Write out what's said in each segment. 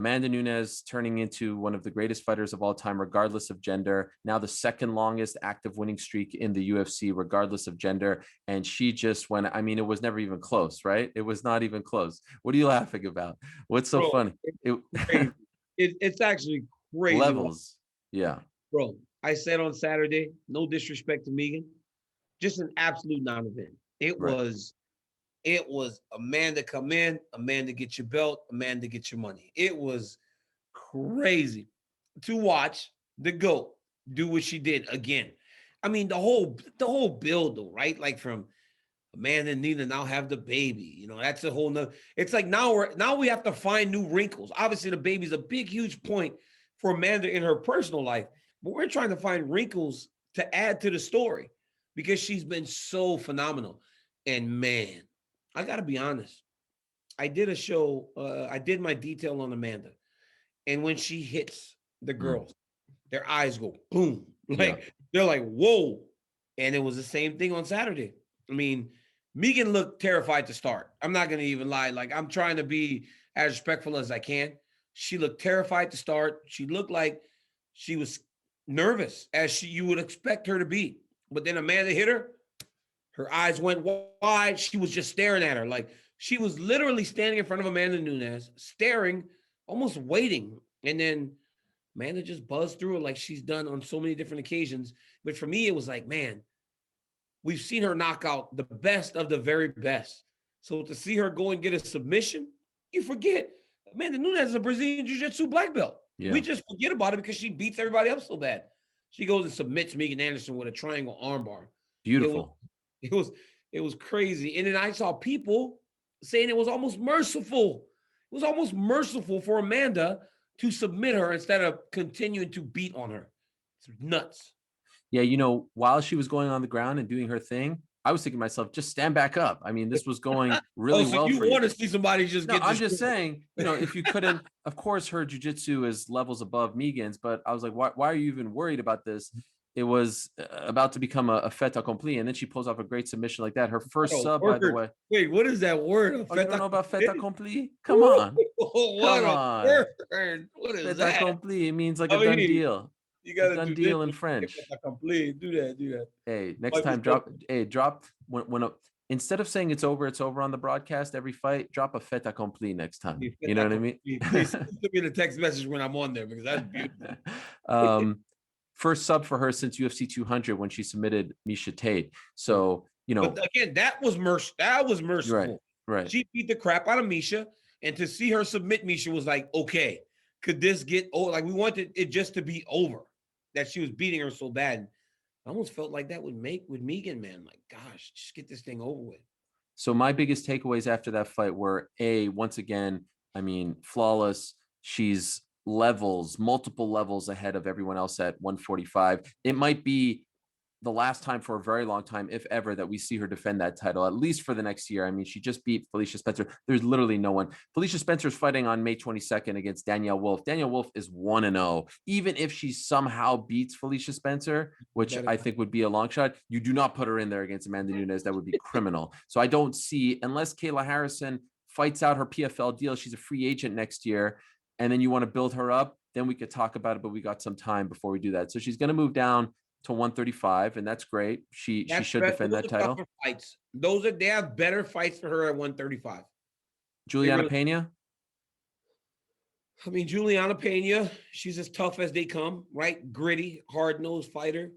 Amanda Nunes turning into one of the greatest fighters of all time, regardless of gender. Now the second longest active winning streak in the UFC, regardless of gender. And she just went, I mean, it was never even close, right? It was not even close. What are you laughing about? What's so Bro, funny? it's crazy. It's actually crazy. Levels. Yeah. Bro, I said on Saturday, no disrespect to Megan, just an absolute non-event. It Right. was it was Amanda come in, Amanda get your belt, Amanda get your money. It was crazy to watch the GOAT do what she did again. I mean, the whole build though, right? Like from Amanda and Nina now have the baby. You know, that's a whole nother. It's like now we have to find new wrinkles. Obviously, the baby's a big, huge point for Amanda in her personal life, but we're trying to find wrinkles to add to the story because she's been so phenomenal. And man, I got to be honest. I did a show. I did my detail on Amanda, and when she hits the Mm. girls, their eyes go boom, Yeah. like they're like whoa. And it was the same thing on Saturday. I mean, Megan looked terrified to start. I'm not gonna even lie. Like I'm trying to be as respectful as I can. She looked terrified to start. She looked like she was nervous, as you would expect her to be. But then Amanda hit her. Her eyes went wide. She was just staring at her. Like she was literally standing in front of Amanda Nunes, staring, almost waiting. And then Amanda just buzzed through it like she's done on so many different occasions. But for me, it was like, man, we've seen her knock out the best of the very best. So to see her go and get a submission, you forget. Amanda Nunes is a Brazilian Jiu-Jitsu black belt. We Yeah. just forget about it because she beats everybody up so bad. She goes and submits Megan Anderson with a triangle armbar. It was Beautiful. it was it was crazy. And then I saw people saying it was almost merciful. It was almost merciful for Amanda to submit her instead of continuing to beat on her. It's nuts. Yeah, while she was going on the ground and doing her thing, I was thinking to myself, just stand back up. I mean, this was going Oh, really so well you for you. want to see somebody just No, get I'm just destroyed? saying, if you couldn't, of course, her jujitsu is levels above Megan's, but I was like, why are you even worried about this? It was about to become a fait accompli, and then she pulls off a great submission like that. Her What first a sub, by the word. way. Wait, what is that word? A Oh, you fait don't know about fait accompli? accompli? Come Woo! on, What come a on. word. What is Fait that? accompli. It means like a I done mean, deal. you A got to done do this. deal in Fait French. accompli. Do that. Do that. Hey, next Wife is time drop. Hey, drop instead of saying it's over on the broadcast every fight. Drop a fait accompli next time. fait You know what I mean? accompli. Please send me the text message when I'm on there because that's beautiful. um, First sub for her since UFC 200 when she submitted Misha Tate. So But again, that was right, merciful. right. She beat the crap out of Misha, and to see her submit Misha was like, okay, could this get over? Like we wanted it just to be over. That she was beating her so bad. I almost felt like that would make with Megan, man. Like, gosh, just get this thing over with. So my biggest takeaways after that fight were once again, I mean, flawless. She's multiple levels ahead of everyone else at 145. It might be the last time for a very long time, if ever, that we see her defend that title, at least for the next year. I mean, she just beat Felicia Spencer. There's literally no one. Felicia Spencer's fighting on May 22nd against Danielle Wolf. Danielle Wolf is 1-0. Even if she somehow beats Felicia Spencer, which I think would be a long shot, you do not put her in there against Amanda Nunes. That would be criminal. So I don't see, unless Kayla Harrison fights out her PFL deal, she's a free agent next year, and then you want to build her up, then we could talk about it, but we got some time before we do that. So she's going to move down to 135, and that's great. She should defend that title. Fights. They have better fights for her at 135. Juliana Pena. I mean, Juliana Pena, she's as tough as they come, right? Gritty, hard-nosed fighter.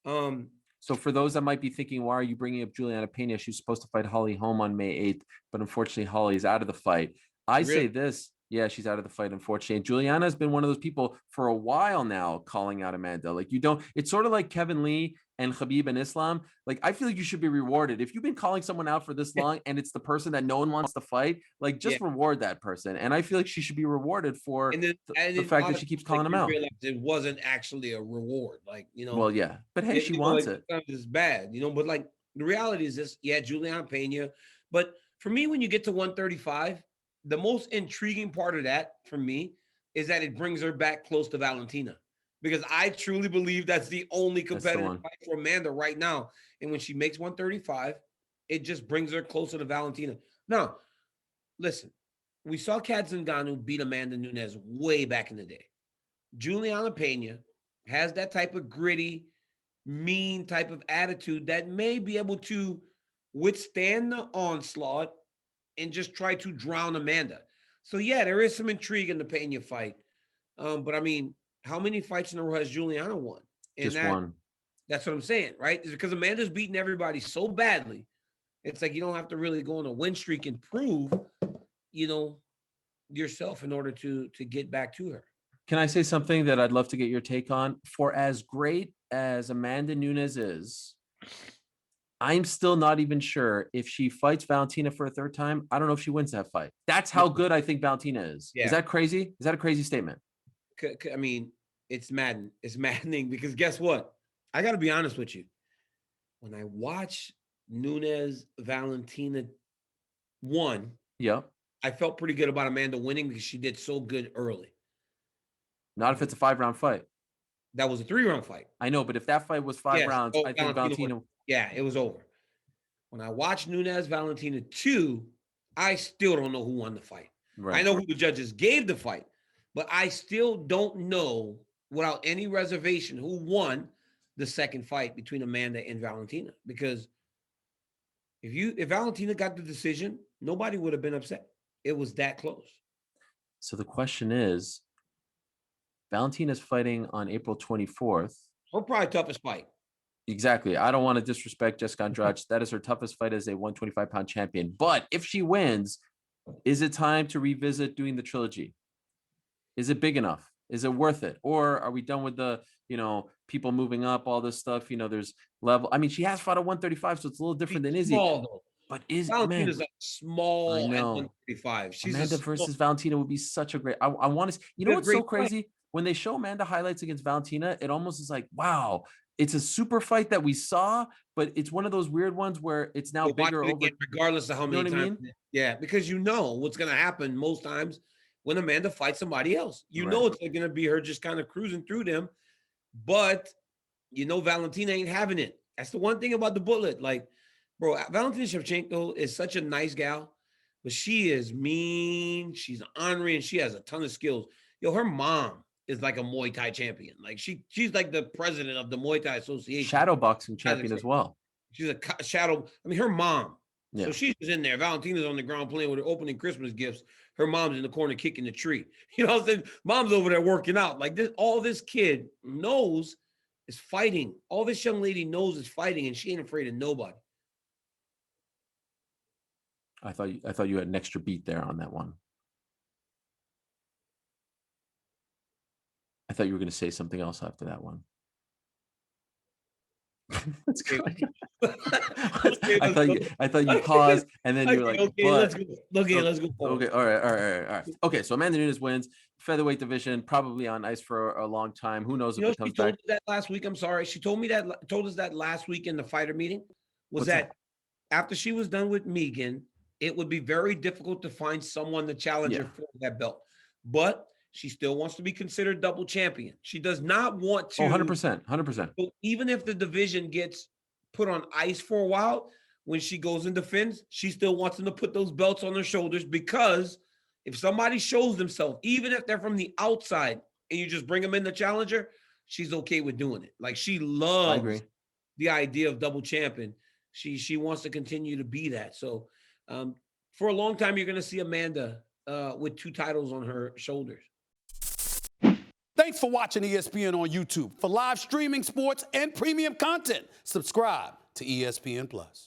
So for those that might be thinking, why are you bringing up Juliana Pena? She's supposed to fight Holly Holm on May 8th, but unfortunately Holly is out of the fight. I say this. Yeah, she's out of the fight, unfortunately. And Juliana has been one of those people for a while now calling out Amanda. Like it's sort of like Kevin Lee and Khabib and Islam. Like, I feel like you should be rewarded. If you've been calling someone out for this long and it's the person that no one wants to fight, like just reward that person. And I feel like she should be rewarded for the fact that she keeps calling them out. It wasn't actually a reward. Like, Well, yeah, but hey, she wants it. It's bad, but like the reality is this, Juliana Pena. But for me, when you get to 135, the most intriguing part of that for me is that it brings her back close to Valentina, because I truly believe that's the only competitive fight for Amanda right now. And when she makes 135, it just brings her closer to Valentina. Now, listen, we saw Kat Zingano beat Amanda Nunes way back in the day. Juliana Pena has that type of gritty, mean type of attitude that may be able to withstand the onslaught and just try to drown Amanda. So yeah, there is some intrigue in the Pena fight. But I mean, how many fights in a row has Juliana won? And Just one. that's what I'm saying, right? It's because Amanda's beating everybody so badly. It's like you don't have to really go on a win streak and prove, you know, yourself in order to get back to her. Can I say something that I'd love to get your take on? For as great as Amanda Nunes is, I'm still not even sure if she fights Valentina for a third time. I don't know if she wins that fight. That's how good I think Valentina is. Yeah. Is that crazy? Is that a crazy statement? I mean, it's maddening because guess what? I got to be honest with you. When I watch Nunes Valentina 1, Yeah. I felt pretty good about Amanda winning because she did so good early. Not if it's a 5-round fight. That was a 3-round fight. I know, but if that fight was 5 rounds, I think Valentina. Yeah, it was over. When I watched Nunes Valentina 2, I still don't know who won the fight. Right. I know who the judges gave the fight, but I still don't know without any reservation who won the second fight between Amanda and Valentina. Because if Valentina got the decision, nobody would have been upset. It was that close. So the question is, Valentina's fighting on April 24th. Her probably toughest fight. Exactly. I don't want to disrespect Jessica Andrade. That is her toughest fight as a 125-pound champion. But if she wins, is it time to revisit doing the trilogy? Is it big enough? Is it worth it? Or are we done with the, people moving up, all this stuff? There's level. I mean, she has fought at 135, so it's a little different than Izzy. Though. But Valentina's like small at 135. She's Amanda versus Valentina would be such a great. I want to. You know what's so crazy? Fight. When they show Amanda highlights against Valentina, it almost is like, wow, it's a super fight that we saw, but it's one of those weird ones where it's now bigger over, regardless of how many times. I mean? Yeah, because you know what's going to happen most times when Amanda fights somebody else. You know it's going to be her just kind of cruising through them, but Valentina ain't having it. That's the one thing about the bullet. Like, bro, Valentina Shevchenko is such a nice gal, but she is mean. She's ornery, and she has a ton of skills. Her mom is like a Muay Thai champion. Like she's like the president of the Muay Thai Association. Shadow boxing champion as well. She's a shadow. I mean, her mom. Yeah. So she's in there. Valentina's on the ground playing with her opening Christmas gifts. Her mom's in the corner kicking the tree. You know what I'm saying? Mom's over there working out. Like this, all this kid knows is fighting. All this young lady knows is fighting, and she ain't afraid of nobody. I thought you had an extra beat there on that one. I thought you were going to say something else after that one. That's good. I thought you paused and then you were like, okay, let's go. Let's go. Okay, all right. Okay, so Amanda Nunes wins featherweight division, probably on ice for a long time. Who knows if it comes back? She told that last week. I'm sorry. She told us that last week in the fighter meeting was that after she was done with Megan, it would be very difficult to find someone to challenge her for that belt. But she still wants to be considered double champion. She does not want to. 100%. So even if the division gets put on ice for a while, when she goes and defends, she still wants them to put those belts on their shoulders, because if somebody shows themselves, even if they're from the outside, and you just bring them in the challenger, she's okay with doing it. Like, she loves the idea of double champion. She wants to continue to be that. So for a long time, you're going to see Amanda with 2 titles on her shoulders. Thanks for watching ESPN on YouTube. For live streaming, sports, and premium content, subscribe to ESPN+.